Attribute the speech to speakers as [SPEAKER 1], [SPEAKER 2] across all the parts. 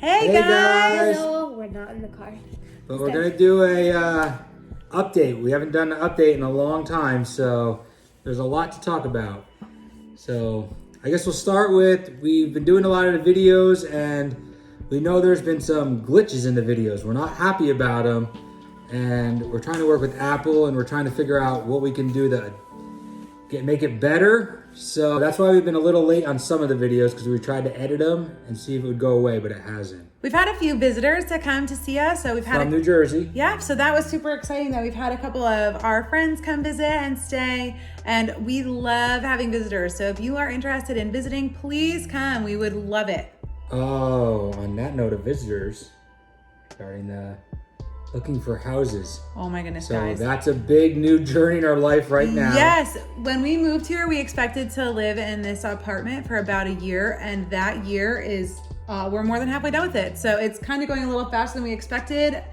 [SPEAKER 1] Hey guys!
[SPEAKER 2] Hello, we're not in the car.
[SPEAKER 1] But we're going to do a update. We haven't done an update in a long time, so there's a lot to talk about. So I guess we'll start with, we've been doing a lot of the videos and we know there's been some glitches in the videos. We're not happy about them and we're trying to work with Apple and we're trying to figure out what we can do to make it better. So that's why we've been a little late on some of the videos, because we tried to edit them and see if it would go away, but it hasn't.
[SPEAKER 3] We've had a few visitors to come to see us. So we've had
[SPEAKER 1] From New Jersey.
[SPEAKER 3] Yeah, so that was super exciting that we've had a couple of our friends come visit and stay. And we love having visitors. So if you are interested in visiting, please come. We would love it.
[SPEAKER 1] Oh, on that note of visitors, looking for houses.
[SPEAKER 3] Oh my goodness,
[SPEAKER 1] so
[SPEAKER 3] guys.
[SPEAKER 1] That's a big new journey in our life right now.
[SPEAKER 3] Yes, when we moved here, we expected to live in this apartment for about a year, and that year is, we're more than halfway done with it. So it's kind of going a little faster than we expected,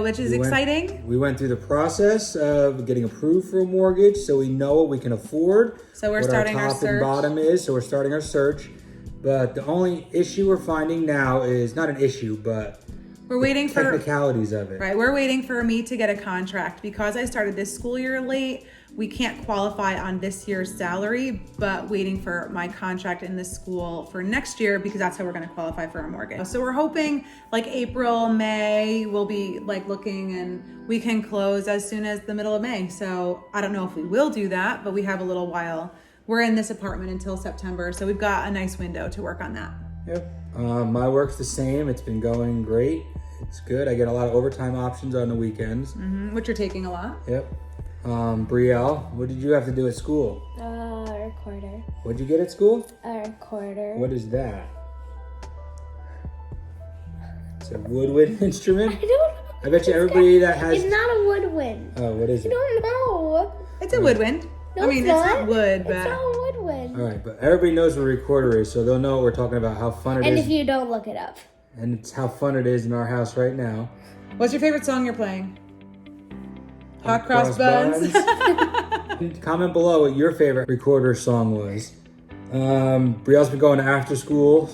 [SPEAKER 3] which is exciting.
[SPEAKER 1] We went through the process of getting approved for a mortgage, so we know what we can afford.
[SPEAKER 3] So we're starting our search.
[SPEAKER 1] What our top and bottom is, so we're starting our search. But the only issue we're finding now is, not an issue, but
[SPEAKER 3] we're waiting for
[SPEAKER 1] technicalities of it.
[SPEAKER 3] Right, we're waiting for me to get a contract. Because I started this school year late, we can't qualify on this year's salary, but waiting for my contract in the school for next year, because that's how we're gonna qualify for a mortgage. So we're hoping like April, May, we'll be like looking and we can close as soon as the middle of May. So I don't know if we will do that, but we have a little while. We're in this apartment until September, so we've got a nice window to work on that.
[SPEAKER 1] Yep. My work's the same. It's been going great. It's good. I get a lot of overtime options on the weekends.
[SPEAKER 3] Which you're taking a lot.
[SPEAKER 1] Yep. Brielle, what did you have to do at school?
[SPEAKER 2] A recorder.
[SPEAKER 1] What'd you get at school?
[SPEAKER 2] A recorder.
[SPEAKER 1] What is that? It's a woodwind instrument?
[SPEAKER 2] I don't know.
[SPEAKER 1] I bet you everybody that has...
[SPEAKER 2] It's not a woodwind.
[SPEAKER 1] Oh, what is it?
[SPEAKER 2] I don't know.
[SPEAKER 3] It's a woodwind.
[SPEAKER 2] No,
[SPEAKER 3] I mean, it's not wood, but...
[SPEAKER 2] It's not a woodwind.
[SPEAKER 1] All right, but everybody knows what a recorder is, so they'll know what we're talking about, how fun it is.
[SPEAKER 2] And if you don't, look it up.
[SPEAKER 1] And it's how fun it is in our house right now.
[SPEAKER 3] What's your favorite song you're playing? Hot Cross Buns.
[SPEAKER 1] Comment below what your favorite recorder song was. Brielle's been going to after school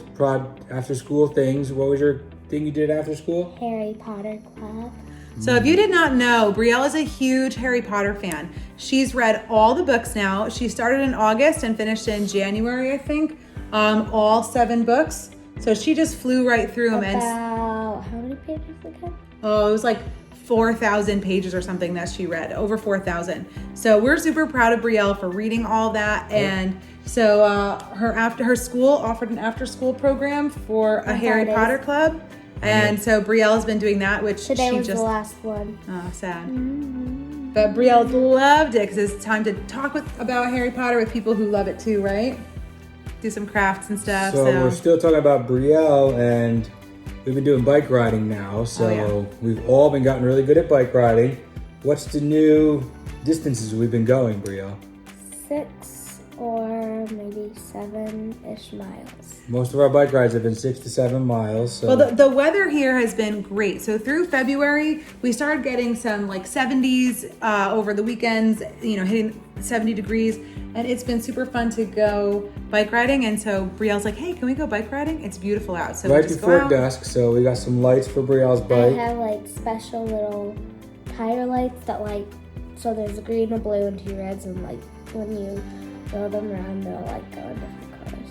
[SPEAKER 1] things. What was your thing you did after school?
[SPEAKER 2] Harry Potter Club.
[SPEAKER 3] So if you did not know, Brielle is a huge Harry Potter fan. She's read all the books now. She started in August and finished in January, I think. All 7 books. So she just flew right through them.
[SPEAKER 2] About how many pages again?
[SPEAKER 3] Oh, it was like 4,000 pages or something that she read, over 4,000. So we're super proud of Brielle for reading all that. And so her school offered an after-school program for a Harry Potter club. And so Brielle has been doing that, which
[SPEAKER 2] today was the last one.
[SPEAKER 3] Oh, sad. But Brielle loved it, because it's time to talk about Harry Potter with people who love it too, right? Do some crafts and stuff.
[SPEAKER 1] So we're still talking about Brielle, and we've been doing bike riding now. So we've all been gotten really good at bike riding. What's the new distances we've been going, Brielle?
[SPEAKER 2] 6 or maybe 7-ish miles.
[SPEAKER 1] Most of our bike rides have been 6 to 7 miles. So.
[SPEAKER 3] Well, the weather here has been great. So through February, we started getting some like 70s over the weekends, hitting 70 degrees. And it's been super fun to go bike riding. And so Brielle's like, hey, can we go bike riding? It's beautiful out. So
[SPEAKER 1] right
[SPEAKER 3] we just
[SPEAKER 1] before
[SPEAKER 3] go out.
[SPEAKER 1] dusk, so we got some lights for Brielle's bike.
[SPEAKER 2] I have like special little tire lights that so there's a green, a blue, and 2 reds, and like when you go them around, they'll like go in different colors.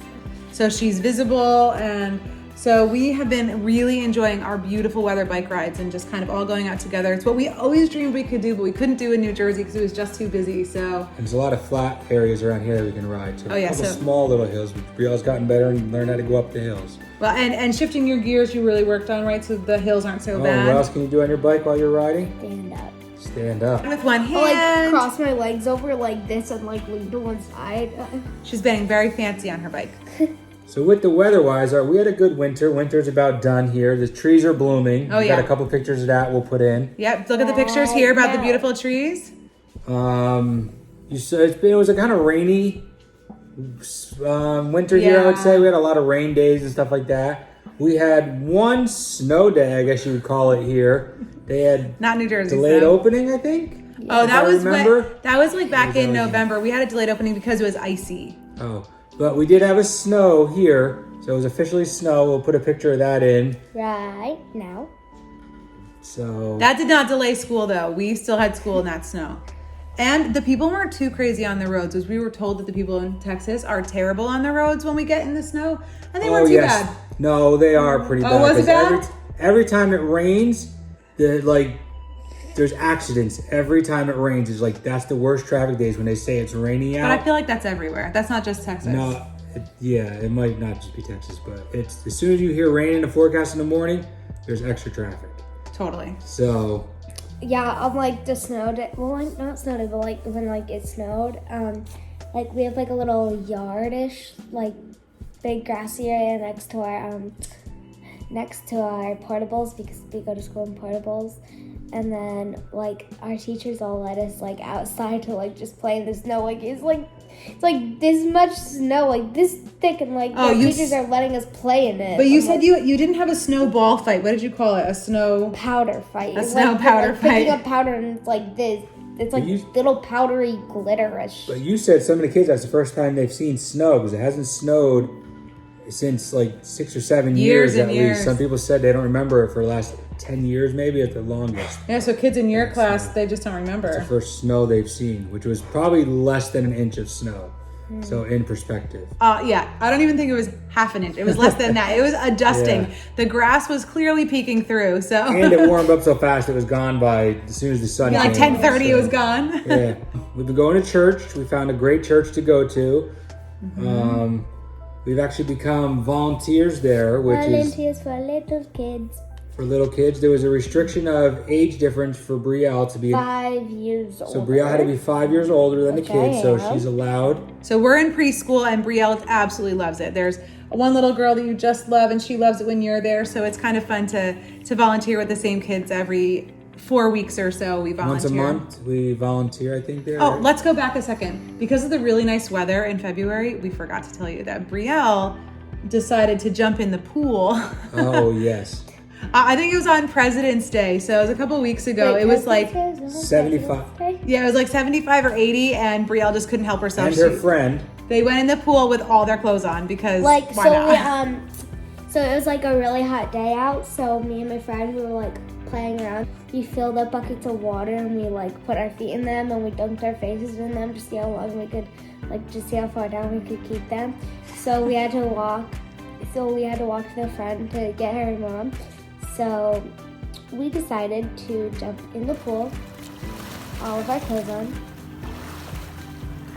[SPEAKER 3] So she's visible, and so we have been really enjoying our beautiful weather bike rides and just kind of all going out together. It's what we always dreamed we could do, but we couldn't do in New Jersey because it was just too busy. So
[SPEAKER 1] there's a lot of flat areas around here that we can ride. So a couple small little hills. Brielle's gotten better and learned how to go up the hills.
[SPEAKER 3] Well, and shifting your gears you really worked on, right? So the hills aren't so bad.
[SPEAKER 1] What else can you do on your bike while you're riding?
[SPEAKER 2] Stand up.
[SPEAKER 1] Stand up.
[SPEAKER 3] With one hand.
[SPEAKER 2] I'll cross my legs over like this and lean to one side.
[SPEAKER 3] She's being very fancy on her bike.
[SPEAKER 1] So with the weather-wise, we had a good winter. Winter's about done here. The trees are blooming.
[SPEAKER 3] Oh,
[SPEAKER 1] We got a couple pictures of that we'll put in.
[SPEAKER 3] Yep, look at the pictures here about the beautiful trees.
[SPEAKER 1] You said it was a kind of rainy winter here, I would say. We had a lot of rain days and stuff like that. We had one snow day, I guess you would call it here. They had
[SPEAKER 3] not New Jersey
[SPEAKER 1] delayed opening, I think.
[SPEAKER 3] Oh, that was like back in November. We had a delayed opening because it was icy.
[SPEAKER 1] Oh, But we did have a snow here, so it was officially snow. We'll put a picture of that in.
[SPEAKER 2] Right now.
[SPEAKER 1] So
[SPEAKER 3] That did not delay school though. We still had school in that snow. And the people weren't too crazy on the roads, as we were told that the people in Texas are terrible on the roads when we get in the snow. And they weren't too bad.
[SPEAKER 1] No, they are pretty bad.
[SPEAKER 3] Was it
[SPEAKER 1] 'cause
[SPEAKER 3] bad?
[SPEAKER 1] Every time it rains, there's accidents. Every time it rains, it's like that's the worst traffic days when they say it's raining out.
[SPEAKER 3] But I feel like that's everywhere. That's not just Texas.
[SPEAKER 1] No, it might not just be Texas, but it's as soon as you hear rain in the forecast in the morning, there's extra traffic.
[SPEAKER 3] Totally.
[SPEAKER 1] So
[SPEAKER 2] Yeah, on like the snow day, well, like not snow day, but like when like it snowed, like we have like a little yardish, like big grassy area next to our portables because we go to school in portables, and then like our teachers all let us like outside to like just play in the snow. Like it's like this much snow, like this thick, and like the teachers are letting us play in it.
[SPEAKER 3] But you said you didn't have a snowball fight. What did you call it? A snow
[SPEAKER 2] powder fight.
[SPEAKER 3] A snow powder fight.
[SPEAKER 2] Picking up powder and it's like this. It's like little powdery glitterish.
[SPEAKER 1] But you said some of the kids, that's the first time they've seen snow because it hasn't snowed since like 6 or 7 years at least. Some people said they don't remember it for the last 10 years, maybe at the longest.
[SPEAKER 3] Yeah, so kids in your class, they just don't remember.
[SPEAKER 1] It's the first snow they've seen, which was probably less than an inch of snow. So in perspective.
[SPEAKER 3] Yeah, I don't even think it was half an inch. It was less than that. It was adjusting.
[SPEAKER 1] Yeah.
[SPEAKER 3] The grass was clearly peeking through. So
[SPEAKER 1] And it warmed up so fast it was gone by as soon as the sun came.
[SPEAKER 3] like 10:30, it was gone.
[SPEAKER 1] Yeah, we've been going to church. We found a great church to go to. We've actually become volunteers there, which
[SPEAKER 2] Volunteers for little kids.
[SPEAKER 1] for little kids. There was a restriction of age difference for Brielle to be
[SPEAKER 2] 5 years old.
[SPEAKER 1] So Brielle had to be 5 years older than the kids, so she's allowed.
[SPEAKER 3] So we're in preschool, and Brielle absolutely loves it. There's one little girl that you just love, and she loves it when you're there. So it's kind of fun to volunteer with the same kids every 4 weeks or so. We volunteer
[SPEAKER 1] Once a month, we volunteer, I think, there.
[SPEAKER 3] Oh, let's go back a second. Because of the really nice weather in February, we forgot to tell you that Brielle decided to jump in the pool.
[SPEAKER 1] Oh, yes.
[SPEAKER 3] I think it was on President's Day, so it was a couple weeks ago. It was like
[SPEAKER 1] 75.
[SPEAKER 3] Yeah, it was like 75 or 80, and Brielle just couldn't help herself.
[SPEAKER 1] And her friend.
[SPEAKER 3] They went in the pool with all their clothes on because
[SPEAKER 2] like
[SPEAKER 3] why
[SPEAKER 2] so
[SPEAKER 3] not?
[SPEAKER 2] So it was like a really hot day out. So me and my friend, we were like playing around. We filled up buckets of water and we like put our feet in them and we dunked our faces in them to see how long we could, like just see how far down we could keep them. So we had to walk. So we had to walk to the front to get her mom. So we decided to jump in the pool, all of our clothes on.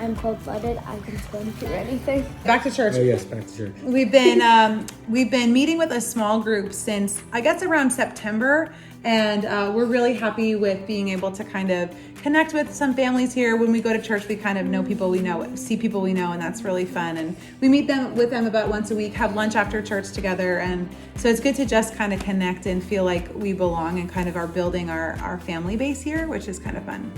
[SPEAKER 2] I'm cold-blooded. I can swim through anything.
[SPEAKER 3] Back to church.
[SPEAKER 1] Oh, yes, back to church.
[SPEAKER 3] We've been meeting with a small group since I guess around September, and we're really happy with being able to kind of connect with some families here. When we go to church, we kind of know people we know, see people we know, and that's really fun. And we meet with them about once a week, have lunch after church together, and so it's good to just kind of connect and feel like we belong and kind of are building our family base here, which is kind of fun.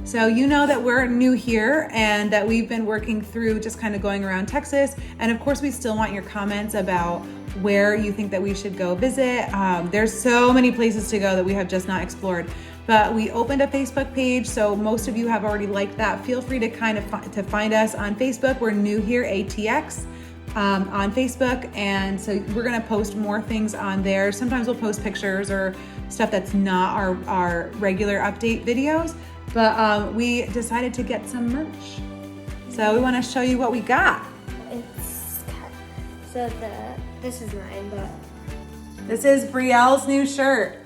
[SPEAKER 3] So you know that we're new here and that we've been working through just kind of going around Texas. And of course, we still want your comments about where you think that we should go visit. There's so many places to go that we have just not explored. But we opened a Facebook page, so most of you have already liked that. Feel free to kind of find us on Facebook. We're New Here ATX on Facebook, and so we're gonna post more things on there. Sometimes we'll post pictures or stuff that's not our regular update videos. But we decided to get some merch. So we want to show you what we got.
[SPEAKER 2] This is mine, but
[SPEAKER 3] This is Brielle's new shirt.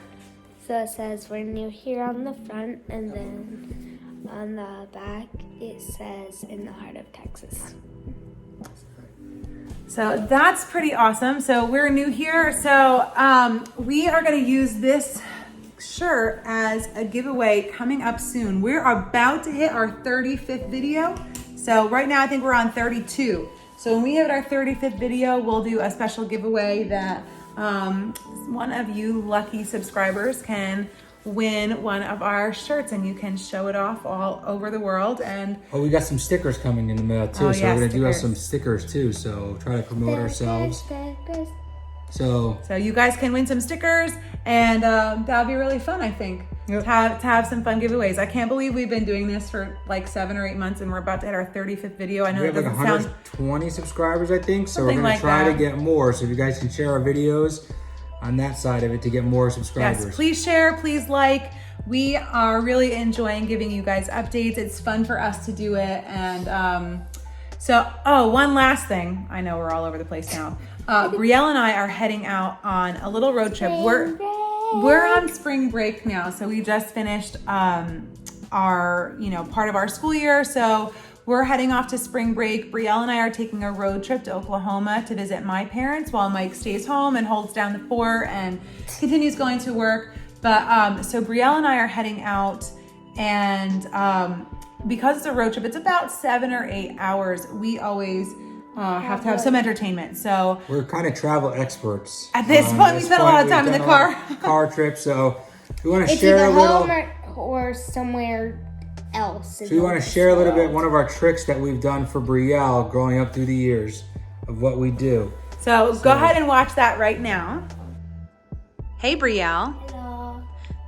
[SPEAKER 2] so it says we're new here on the front, and then on the back it says in the heart of Texas.
[SPEAKER 3] So that's pretty awesome. So we're new here. So we are going to use this shirt as a giveaway coming up soon. We're about to hit our 35th video. So right now I think we're on 32. So when we hit our 35th video, we'll do a special giveaway that one of you lucky subscribers can win one of our shirts, and you can show it off all over the world. And
[SPEAKER 1] Oh, we got some stickers coming in the mail too.
[SPEAKER 3] Oh,
[SPEAKER 1] so
[SPEAKER 3] yeah,
[SPEAKER 1] we're gonna do
[SPEAKER 3] stickers.
[SPEAKER 1] some stickers too. So try to promote ourselves.
[SPEAKER 2] Stickers.
[SPEAKER 1] So
[SPEAKER 3] you guys can win some stickers, and that'll be really fun, I think.
[SPEAKER 1] Yep.
[SPEAKER 3] To have some fun giveaways. I can't believe we've been doing this for like 7 or 8 months, and we're about to hit our 35th video. I know
[SPEAKER 1] we
[SPEAKER 3] that
[SPEAKER 1] have like
[SPEAKER 3] doesn't sound
[SPEAKER 1] 120 subscribers, I think. So we're
[SPEAKER 3] something
[SPEAKER 1] gonna
[SPEAKER 3] like
[SPEAKER 1] try
[SPEAKER 3] that.
[SPEAKER 1] to get more. So if you guys can share our videos on that side of it to get more subscribers.
[SPEAKER 3] Yes, please share, please like. We are really enjoying giving you guys updates. It's fun for us to do it. And one last thing. I know we're all over the place now. Brielle and I are heading out on a little road trip. We're on spring break now. So we just finished our, part of our school year. So we're heading off to spring break. Brielle and I are taking a road trip to Oklahoma to visit my parents while Mike stays home and holds down the fort and continues going to work. But so Brielle and I are heading out, and because it's a road trip, it's about 7 or 8 hours. We always have to have some entertainment. So
[SPEAKER 1] we're kind of travel experts.
[SPEAKER 3] At this point, we spend a lot of time in the car.
[SPEAKER 1] Car trip. So if you want to
[SPEAKER 2] It's
[SPEAKER 1] share
[SPEAKER 2] either
[SPEAKER 1] a little,
[SPEAKER 2] home or somewhere else.
[SPEAKER 1] so you want to share a little bit one of our tricks that we've done for Brielle growing up through the years of what we do.
[SPEAKER 3] So go ahead and watch that right now. Hey, Brielle.
[SPEAKER 2] Hello.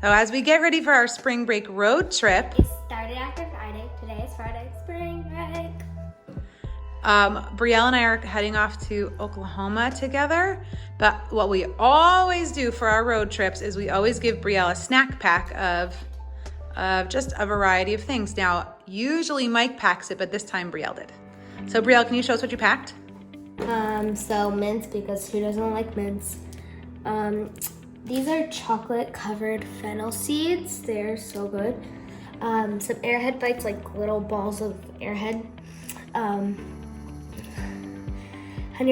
[SPEAKER 3] So as we get ready for our spring break road trip,
[SPEAKER 2] It started after Friday. Today is Friday, spring break.
[SPEAKER 3] Brielle and I are heading off to Oklahoma together. But what we always do for our road trips is we always give Brielle a snack pack of just a variety of things. Now, usually Mike packs it, but this time Brielle did. So Brielle, can you show us what you packed?
[SPEAKER 2] So mints, because who doesn't like mints? These are chocolate covered fennel seeds. They're so good. Some Airhead bites, like little balls of Airhead. Honey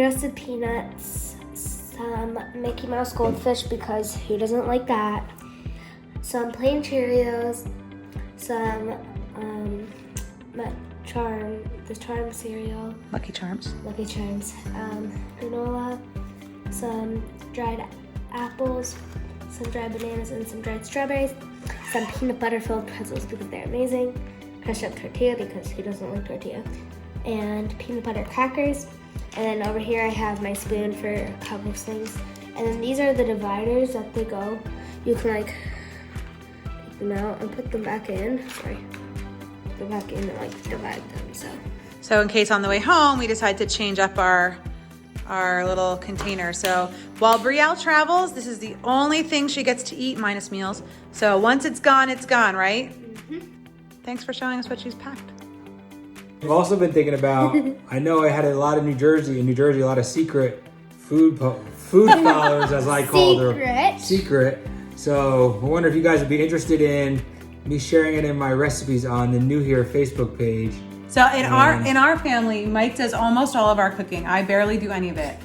[SPEAKER 2] roasted peanuts. Some Mickey Mouse goldfish, because who doesn't like that? Some plain Cheerios. Some the Charm cereal.
[SPEAKER 3] Lucky Charms.
[SPEAKER 2] Lucky Charms. Granola. Some dried apples, some dried bananas, and some dried strawberries. Some peanut butter filled pretzels, because they're amazing. Crushed up tortilla, because who doesn't like tortilla? And peanut butter crackers. And then over here I have my spoon for a couple of things. And then these are the dividers that they go. You can like take them out and put them back in. Sorry. Put them back in and like divide them.
[SPEAKER 3] So in case on the way home, we decide to change up our little container. So while Brielle travels, this is the only thing she gets to eat minus meals. So once it's gone, right?
[SPEAKER 2] Mm-hmm.
[SPEAKER 3] Thanks for showing us what she's packed.
[SPEAKER 1] I've also been thinking about, I know I had a lot of in New Jersey, a lot of secret food followers, as I called them. Secret. So I wonder if you guys would be interested in me sharing it in my recipes on the New Here Facebook page.
[SPEAKER 3] So in our family, Mike does almost all of our cooking. I barely do any of it.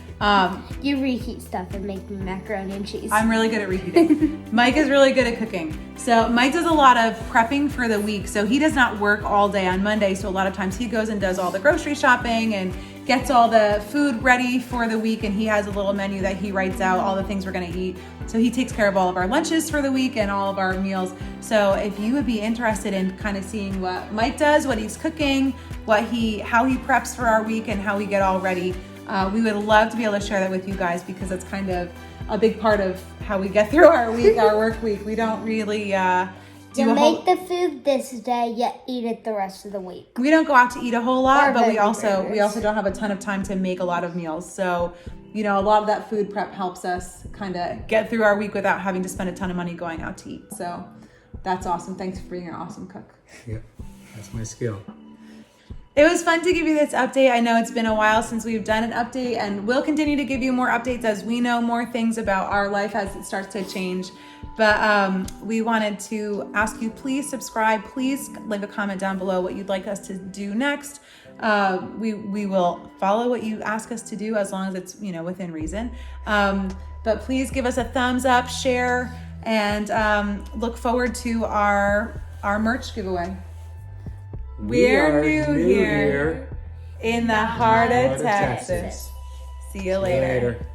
[SPEAKER 2] You reheat stuff and make macaroni and cheese.
[SPEAKER 3] I'm really good at reheating. Mike is really good at cooking. So Mike does a lot of prepping for the week. So he does not work all day on Monday. So a lot of times he goes and does all the grocery shopping and gets all the food ready for the week. And he has a little menu that he writes out all the things we're gonna eat. So he takes care of all of our lunches for the week and all of our meals. So if you would be interested in kind of seeing what Mike does, what he's cooking, how he preps for our week and how we get all ready, we would love to be able to share that with you guys, because it's kind of a big part of how we get through our week, our work week. We don't really
[SPEAKER 2] you make the food this day, yet eat it the rest of the week.
[SPEAKER 3] We don't go out to eat a whole lot, but we also
[SPEAKER 2] burgers.
[SPEAKER 3] don't have a ton of time to make a lot of meals. So, a lot of that food prep helps us kind of get through our week without having to spend a ton of money going out to eat. So that's awesome. Thanks for being an awesome cook.
[SPEAKER 1] Yeah, that's my skill.
[SPEAKER 3] It was fun to give you this update. I know it's been a while since we've done an update, and we'll continue to give you more updates as we know more things about our life as it starts to change. But we wanted to ask you, please subscribe. Please leave a comment down below what you'd like us to do next. We will follow what you ask us to do as long as it's within reason. But please give us a thumbs up, share, and look forward to our merch giveaway. We're new here in the heart of Texas. See you later.